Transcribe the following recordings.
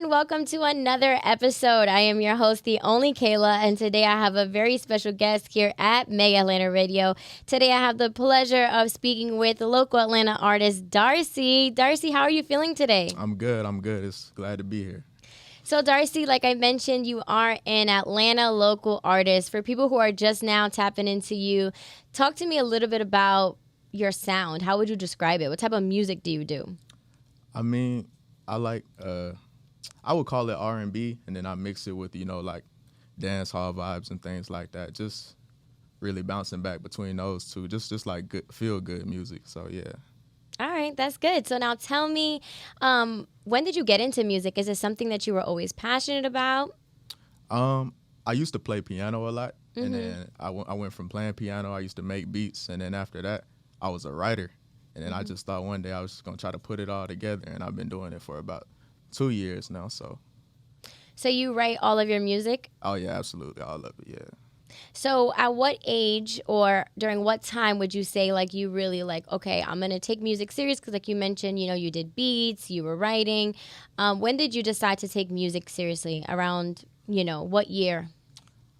and welcome to another episode. I am your host, the only Kayla, and today I have a very special guest here at Mega Atlanta Radio. Today I have the pleasure of speaking with local Atlanta artist Darcey. Darcey, how are you feeling today? I'm good. It's glad to be here. So Darcey, like I mentioned, you are an Atlanta local artist. For people who are just now tapping into you, talk to me a little bit about your sound. How would you describe it? What type of music do you do? I mean, I like, I would call it R&B, and then I mix it with, like dance hall vibes and things like that. Just really bouncing back between those two. Just like good, feel good music. So, yeah. All right, that's good. So now tell me, when did you get into music? Is it something that you were always passionate about? I used to play piano a lot, and then I went from playing piano, I used to make beats, and then after that, I was a writer. And then I just thought one day I was just going to try to put it all together, and I've been doing it for about 2 years now, so. So you write all of your music? Oh, yeah, absolutely, all of it, yeah. So at what age or during what time would you say, like, you really, like, okay, I'm going to take music serious? Because, like you mentioned, you did beats, you were writing. When did you decide to take music seriously? Around, what year?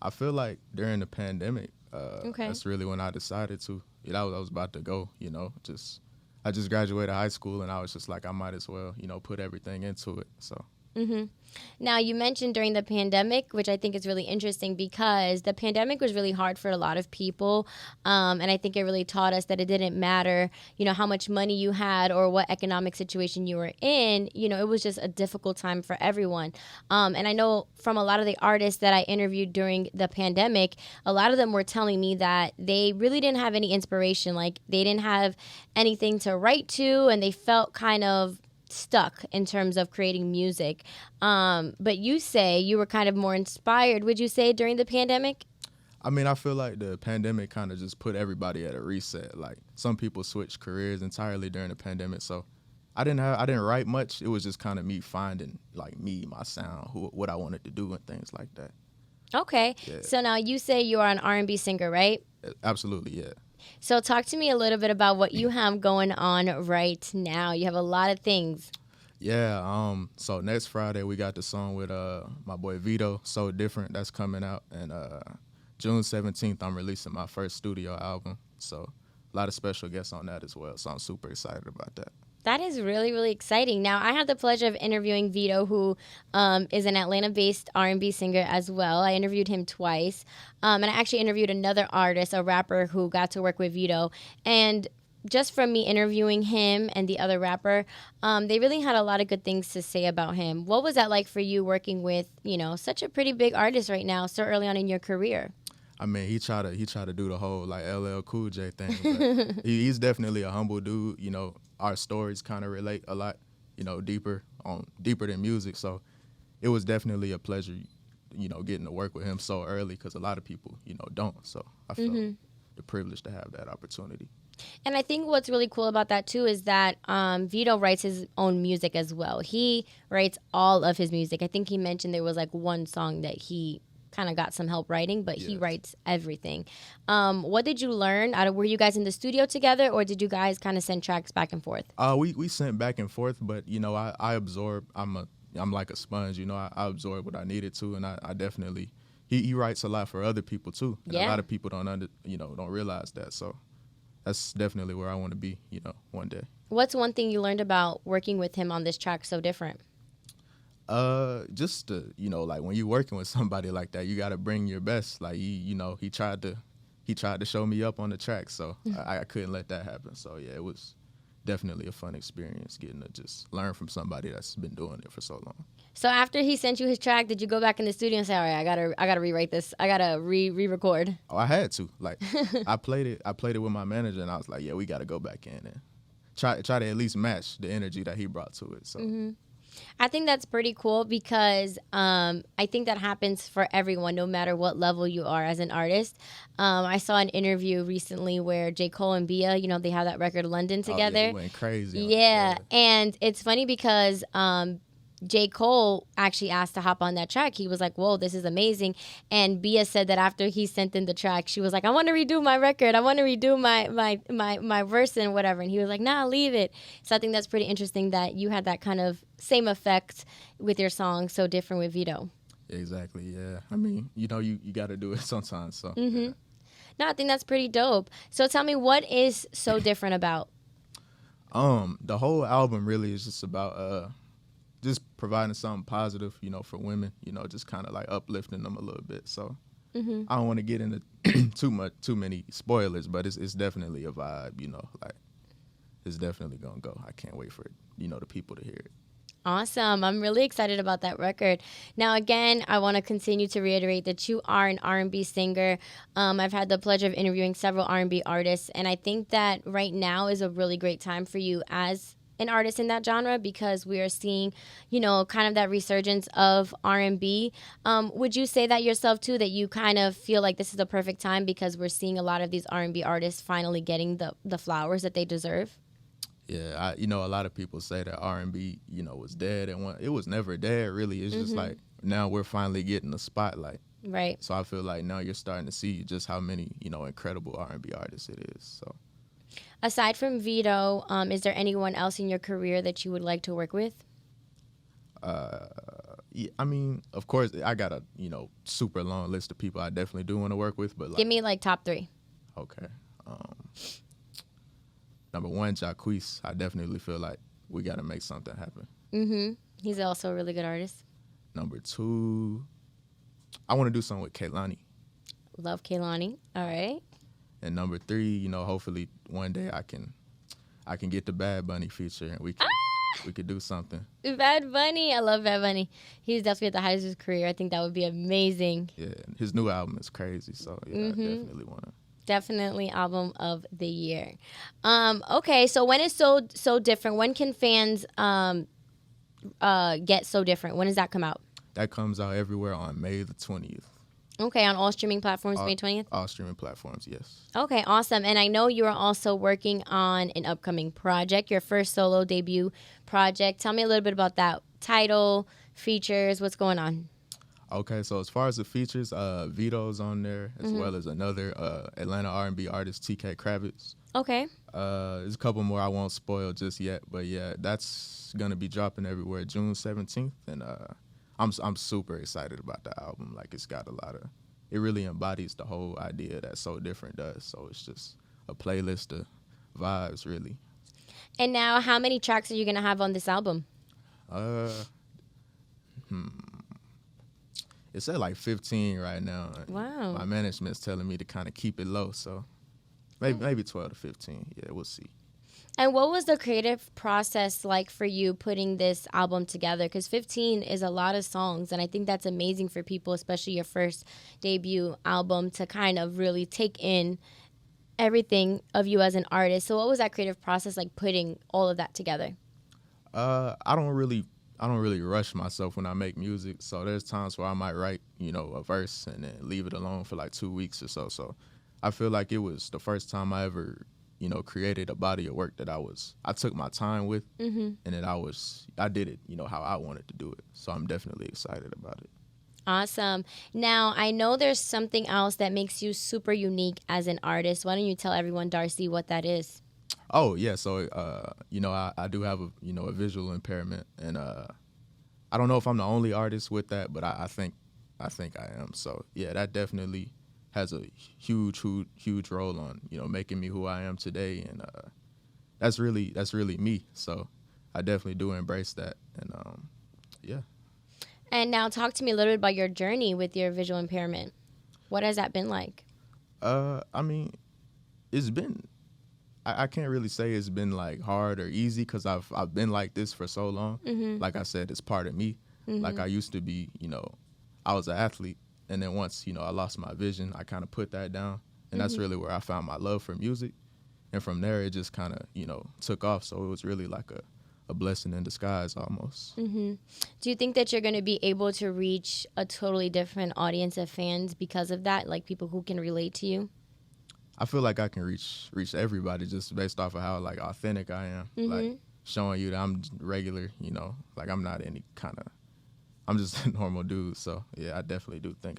I feel like during the pandemic, Okay. that's really when I decided to. I was about to go, I just graduated high school, and I was just like, I might as well, put everything into it, so. Now, you mentioned during the pandemic, which I think is really interesting because the pandemic was really hard for a lot of people. And I think it really taught us that it didn't matter, how much money you had or what economic situation you were in. It was just a difficult time for everyone. And I know from a lot of the artists that I interviewed during the pandemic, a lot of them were telling me that they really didn't have any inspiration. Like, they didn't have anything to write to, and they felt kind of stuck in terms of creating music. But you say you were kind of more inspired, would you say, during the pandemic? I mean, I feel like the pandemic kind of just put everybody at a reset. Like, some people switched careers entirely during the pandemic, so I didn't write much. It was just kind of me finding, like, my sound, what I wanted to do and things like that. Okay. Yeah. So now you say you are an R&B singer, right? Absolutely, yeah. So talk to me a little bit about what you have going on right now. You have a lot of things. Yeah, so next Friday we got the song with my boy VEDO, So Different, that's coming out. And June 17th, I'm releasing my first studio album. So a lot of special guests on that as well. So I'm super excited about that. That is really, really exciting. Now, I had the pleasure of interviewing VEDO, who is an Atlanta-based R&B singer as well. I interviewed him twice. And I actually interviewed another artist, a rapper, who got to work with VEDO. And just from me interviewing him and the other rapper, they really had a lot of good things to say about him. What was that like for you working with, such a pretty big artist right now so early on in your career? I mean, he tried to do the whole, like, LL Cool J thing. But he's definitely a humble dude. Our stories kind of relate a lot, deeper than music. So it was definitely a pleasure, getting to work with him so early, because a lot of people, don't. So I felt the privilege to have that opportunity. And I think what's really cool about that, too, is that VEDO writes his own music as well. He writes all of his music. I think he mentioned there was, like, one song that he kind of got some help writing, but he writes everything. What did you learn? Were you guys in the studio together, or did you guys kind of send tracks back and forth? We sent back and forth, but, I absorb. I'm like a sponge, I absorb what I needed to, and I definitely, he writes a lot for other people, too. And a lot of people don't realize that, so that's definitely where I want to be, one day. What's one thing you learned about working with him on this track, So Different? Just to, like, when you're working with somebody like that, you got to bring your best. Like, he tried to show me up on the track, so I couldn't let that happen. So yeah, it was definitely a fun experience getting to just learn from somebody that's been doing it for so long. So after he sent you his track, did you go back in the studio and say, all right, I gotta rewrite this, I gotta re-record? Oh, I had to. Like, I played it with my manager, and I was like, yeah, we got to go back in and try to at least match the energy that he brought to it. So. I think that's pretty cool because I think that happens for everyone, no matter what level you are as an artist. I saw an interview recently where J. Cole and Bia, they have that record London together. Oh, yeah, he went crazy. Yeah, and it's funny because J. Cole actually asked to hop on that track. He was like, whoa, this is amazing. And Bia said that after he sent in the track, she was like, I want to redo my record. I want to redo my verse and whatever. And he was like, nah, leave it. So I think that's pretty interesting that you had that kind of same effect with your song, So Different with VEDO. Exactly, yeah. I mean, you got to do it sometimes. So, yeah. No, I think that's pretty dope. So tell me, what is So Different about? The whole album really is just about just providing something positive, for women, just kind of like uplifting them a little bit. So I don't want to get into too many spoilers, but it's definitely a vibe, like it's definitely gonna go. I can't wait for it, the people to hear it. Awesome. I'm really excited about that record. Now, again, I want to continue to reiterate that you are an R&B singer. I've had the pleasure of interviewing several R&B artists, and I think that right now is a really great time for you as an artist in that genre because we are seeing, kind of that resurgence of R&B. Would you say that yourself too, that you kind of feel like this is the perfect time because we're seeing a lot of these R&B artists finally getting the flowers that they deserve? Yeah, a lot of people say that R&B, was dead, and it was never dead. Really, it's just like now we're finally getting the spotlight. Right. So I feel like now you're starting to see just how many, incredible R&B artists it is. So. Aside from VEDO, is there anyone else in your career that you would like to work with? Yeah, I mean, of course, I got a super long list of people I definitely do want to work with, but give me like top 3. Okay. Number 1, Jacquees. I definitely feel like we got to make something happen. He's also a really good artist. Number 2, I want to do something with Kehlani. Love Kehlani. All right. And number 3, hopefully one day I can get the Bad Bunny feature and we could do something. Bad Bunny. I love Bad Bunny. He's definitely at the height of his career. I think that would be amazing. Yeah, his new album is crazy. So, yeah, I definitely want to. Definitely album of the year. Okay, so when is so different? When can fans get So Different? When does that come out? That comes out everywhere on May the 20th. Okay, on all streaming platforms, May 20th? All streaming platforms, yes. Okay, awesome. And I know you are also working on an upcoming project, your first solo debut project. Tell me a little bit about that. Title, features, what's going on? Okay, so as far as the features, VEDO's on there, as well as another Atlanta R&B artist, TK Kravitz. Okay. There's a couple more I won't spoil just yet, but yeah, that's gonna be dropping everywhere June 17th, and I'm super excited about the album. Like it really embodies the whole idea that So Different does. So it's just a playlist of vibes, really. And now, how many tracks are you gonna have on this album? It's at like 15 right now. Wow. My management's telling me to kind of keep it low, so maybe 12 to 15. Yeah, we'll see. And what was the creative process like for you putting this album together? Because 15 is a lot of songs, and I think that's amazing for people, especially your first debut album, to kind of really take in everything of you as an artist. So what was that creative process like putting all of that together? I don't really rush myself when I make music. So there's times where I might write, a verse and then leave it alone for like 2 weeks or so. So I feel like it was the first time I ever, created a body of work that I took my time with, and then I did it, how I wanted to do it. So I'm definitely excited about it. Awesome. Now, I know there's something else that makes you super unique as an artist. Why don't you tell everyone, Darcey, what that is? Oh, yeah. So, I do have a visual impairment, and I don't know if I'm the only artist with that, but I think I am. So, yeah, that definitely has a huge role on, making me who I am today. And that's really me. So I definitely do embrace that. And, yeah. And now talk to me a little bit about your journey with your visual impairment. What has that been like? I mean, it's been... I can't really say it's been like hard or easy because I've been like this for so long. Like I said, it's part of me. Like I used to be, I was an athlete, and then once I lost my vision, I kind of put that down, and that's really where I found my love for music. And from there, it just kind of took off. So it was really like a blessing in disguise almost. Do you think that you're going to be able to reach a totally different audience of fans because of that, like people who can relate to you? I feel like I can reach everybody just based off of how like authentic I am. Like showing you that I'm regular, you know, like I'm not any kind of, I'm just a normal dude. So yeah, I definitely do think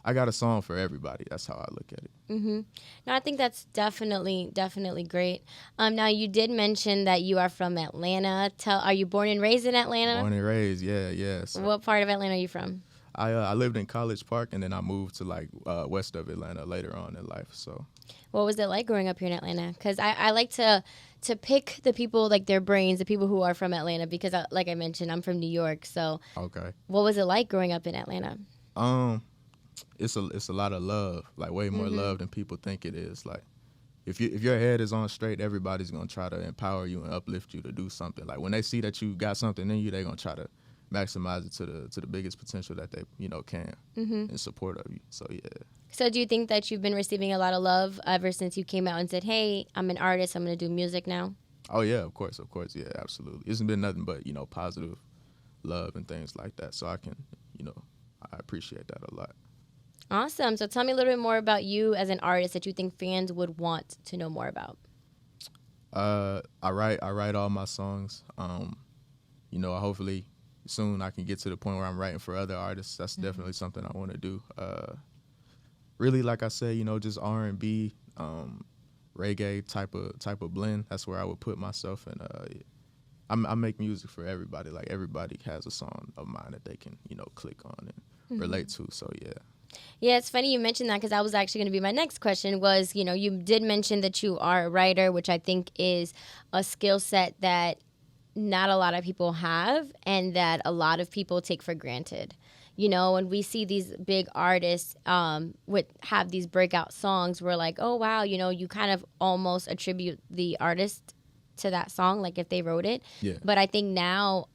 I got a song for everybody. That's how I look at it. Mm-hmm. No, I think that's definitely great. Now you did mention that you are from Atlanta. Are you born and raised in Atlanta? Born and raised, yeah. So what part of Atlanta are you from? I lived in College Park, and then I moved to like west of Atlanta later on in life. So what was it like growing up here in Atlanta? Because I like to pick the people, like their brains, the people who are from Atlanta, because like I mentioned, I'm from New York. So okay, what was it like growing up in Atlanta? It's a lot of love, like way more love than people think it is. Like if your head is on straight, everybody's gonna try to empower you and uplift you to do something. Like when they see that you got something in you, they're gonna try to maximize it to the biggest potential that they can in support of you. So yeah. So do you think that you've been receiving a lot of love ever since you came out and said, "Hey, I'm an artist. I'm gonna do music now"? Oh yeah, of course, yeah, absolutely. It's been nothing but positive love and things like that. So I can I appreciate that a lot. Awesome. So tell me a little bit more about you as an artist that you think fans would want to know more about. I write all my songs. Hopefully soon I can get to the point where I'm writing for other artists. That's definitely something I want to do. Really, like I said, just R&B, reggae type of blend. That's where I would put myself. And I make music for everybody. Like everybody has a song of mine that they can click on and relate to. So yeah. Yeah, it's funny you mentioned that because that was actually going to be my next question was, you did mention that you are a writer, which I think is a skill set that not a lot of people have and that a lot of people take for granted. When we see these big artists have these breakout songs, we're like, oh, wow, you kind of almost attribute the artist to that song, like if they wrote it. Yeah. But I think now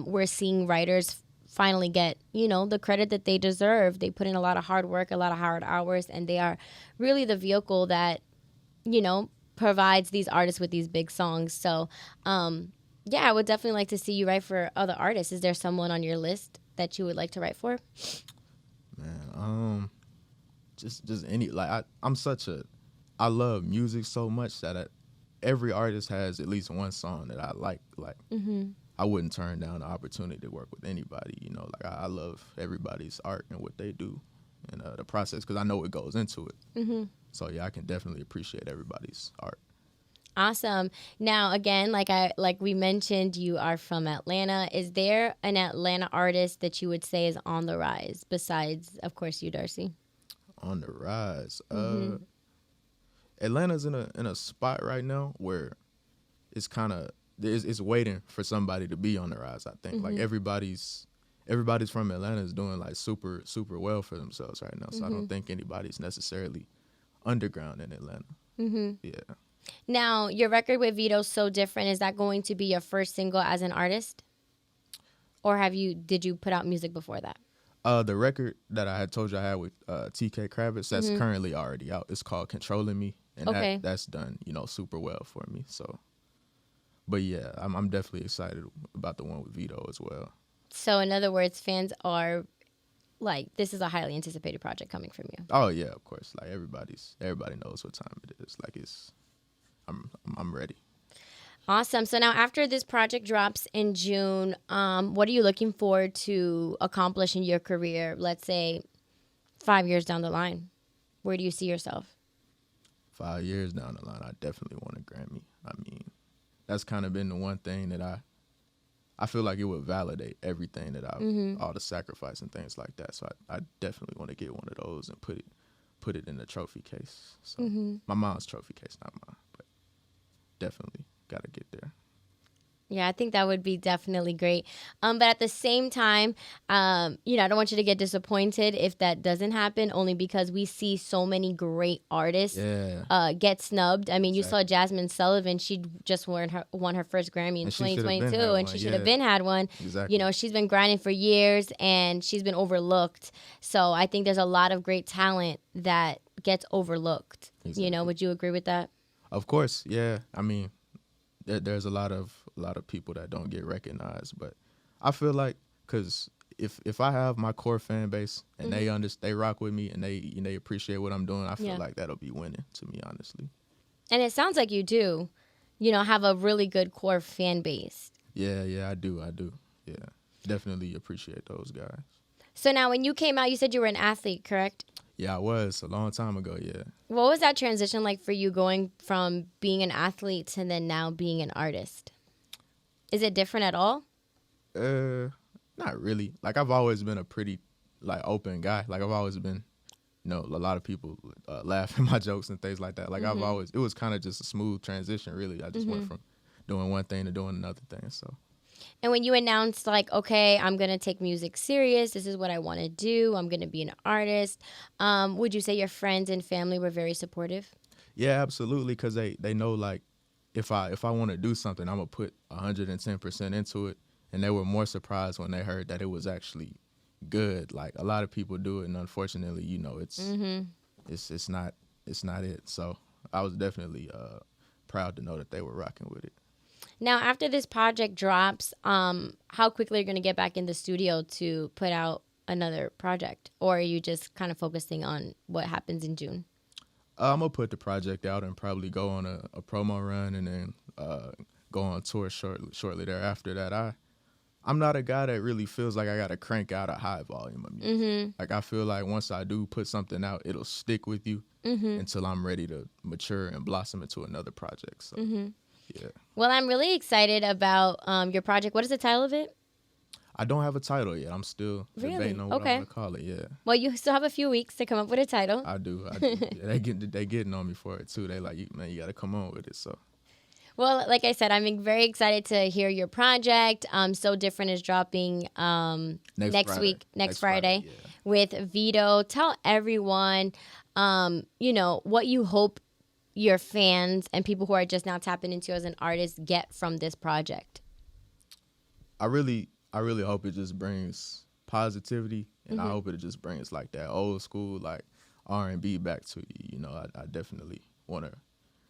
we're seeing writers finally get, the credit that they deserve. They put in a lot of hard work, a lot of hard hours, and they are really the vehicle that, provides these artists with these big songs. So, yeah, I would definitely like to see you write for other artists. Is there someone on your list that you would like to write for? Man, just any, like I love music so much that every artist has at least one song that I like. I wouldn't turn down the opportunity to work with anybody. Like I love everybody's art and what they do and the process because I know what goes into it. So yeah, I can definitely appreciate everybody's art. Awesome. Now, again, like we mentioned, you are from Atlanta. Is there an Atlanta artist that you would say is on the rise besides, of course, you, Darcey? On the rise. Atlanta's in a spot right now where it's kind of it's waiting for somebody to be on the rise. I think like everybody's from Atlanta is doing like super well for themselves right now. So I don't think anybody's necessarily underground in Atlanta. Yeah. Now, your record with VEDO is So Different. Is that going to be your first single as an artist? Or did you put out music before that? The record that I had told you I had with TK Kravitz, that's currently already out. It's called Controlling Me. And that's done, super well for me. So, but yeah, I'm definitely excited about the one with VEDO as well. So in other words, fans are like, this is a highly anticipated project coming from you. Oh yeah, of course. Like everybody knows what time it is. Like I'm ready. Awesome. So now after this project drops in June, what are you looking forward to accomplish in your career? Let's say 5 years down the line. Where do you see yourself? 5 years down the line, I definitely want a Grammy. I mean, that's kind of been the one thing that I feel like it would validate everything that all the sacrifice and things like that. So I definitely want to get one of those and put it in the trophy case. So my mom's trophy case, not mine, but definitely got to get there. Yeah, I think that would be definitely great. But at the same time, I don't want you to get disappointed if that doesn't happen, only because we see so many great artists get snubbed. I mean, you saw Jasmine Sullivan. She just won her first Grammy in 2022, and she should have been had one. Exactly. She's been grinding for years, and she's been overlooked. So I think there's a lot of great talent that gets overlooked. Exactly. Would you agree with that? Of course, yeah. I mean, there's a lot of people that don't get recognized, but I feel like because if I have my core fan base and they rock with me and they appreciate what I'm doing, I feel like that'll be winning to me, honestly. And it sounds like you do. have a really good core fan base. Yeah, I do. Yeah, definitely appreciate those guys. So now when you came out, you said you were an athlete, correct? Yeah, I was a long time ago, yeah. What was that transition like for you going from being an athlete to then now being an artist? Is it different at all? Not really. Like, I've always been a pretty, like, open guy. Like, I've always been, a lot of people laugh at my jokes and things like that. Like, it was kind of just a smooth transition, really. I just went from doing one thing to doing another thing, so. And when you announced, like, okay, I'm going to take music serious, this is what I want to do, I'm going to be an artist, would you say your friends and family were very supportive? Yeah, absolutely, because they know, like, if I want to do something, I'm going to put 110% into it. And they were more surprised when they heard that it was actually good. Like, a lot of people do it, and unfortunately, it's not it. So I was definitely proud to know that they were rocking with it. Now, after this project drops, how quickly are you going to get back in the studio to put out another project? Or are you just kind of focusing on what happens in June? I'm going to put the project out and probably go on a promo run and then go on tour shortly thereafter. That I'm not a guy that really feels like I got to crank out a high volume of music. Like, I feel like once I do put something out, it'll stick with you until I'm ready to mature and blossom into another project. So, yeah. Well, I'm really excited about your project. What is the title of it? I don't have a title yet. I'm still debating on what I want to call it, yeah. Well, you still have a few weeks to come up with a title. I do. Yeah, they getting on me for it, too. They like, man, you got to come on with it, so. Well, like I said, I'm very excited to hear your project. So Different is dropping next Friday yeah. with VEDO. Tell everyone, what you hope your fans and people who are just now tapping into you as an artist get from this project. I really hope it just brings positivity, and I hope it just brings, like, that old school, like, R&B back to you. I definitely want to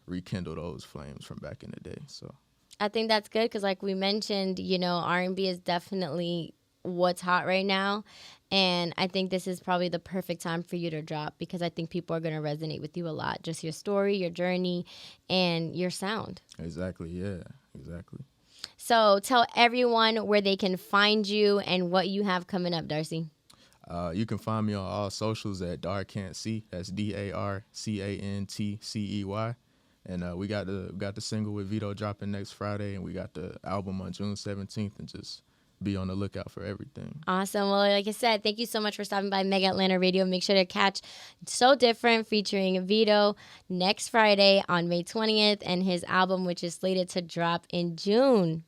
rekindle those flames from back in the day. So I think that's good because, like we mentioned, R&B is definitely what's hot right now, and I think this is probably the perfect time for you to drop because I think people are going to resonate with you a lot. Just your story, your journey, and your sound. Exactly. Yeah. Exactly. So tell everyone where they can find you and what you have coming up, Darcey. You can find me on all socials at Darcey. That's DARCANTCEY. And we got the single with VEDO dropping next Friday, and we got the album on June 17th, and just be on the lookout for everything. Awesome. Well, like I said, thank you so much for stopping by Mega Atlanta Radio. Make sure to catch So Different featuring VEDO next Friday on May 20th, and his album, which is slated to drop in June.